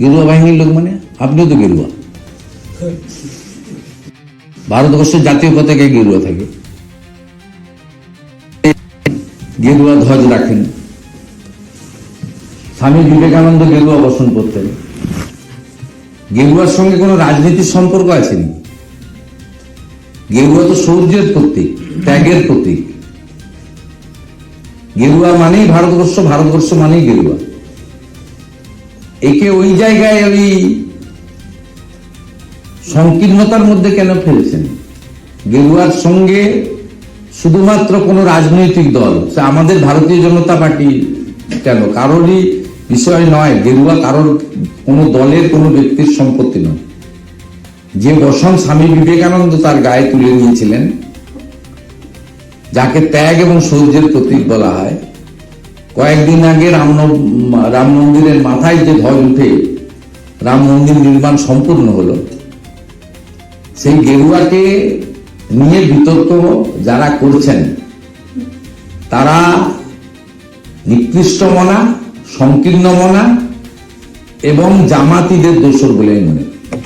গেরুয়া বাহিনীর লোক মানে আপনিও তো গেরুয়া। ভারতবর্ষের জাতীয় পতাকায় গেরুয়া থাকে, গেরুয়া ধ্বজ রাখেন। স্বামী বিবেকানন্দ গেরুয়া বসন করতেন। গেরুয়ার সঙ্গে কোনো রাজনীতির সম্পর্ক আসেনি। গেরুয়া তো শৌর্যের প্রতীক, ত্যাগের প্রতীক। গেরুয়া মানেই ভারতবর্ষ, ভারতবর্ষ মানেই গেরুয়া। একে ওই জায়গায় ওই সংকীর্ণতার মধ্যে কেন ফেলছেন? গেরুয়ার সঙ্গে শুধুমাত্র কোন রাজনৈতিক দল, সে আমাদের ভারতীয় জনতা পার্টি কেন, কারোরই বিষয় নয়। গেরুয়া কারোর কোন দলের কোন ব্যক্তির সম্পত্তি নয়। যে বসন স্বামী বিবেকানন্দ তার গায়ে তুলে নিয়েছিলেন, যাকে ত্যাগ এবং শৌর্যের প্রতীক বলা হয়, কয়েকদিন আগে রাম মন্দিরের মাথায় যে ধ্বজ উঠে রাম মন্দির নির্মাণ সম্পূর্ণ হলো, সেই গেরুয়াকে নিয়ে বিতর্ক যারা করছেন তারা নিকৃষ্ট মনা, সংকীর্ণ মনা এবং জামাতিদের দোসর বলে মনে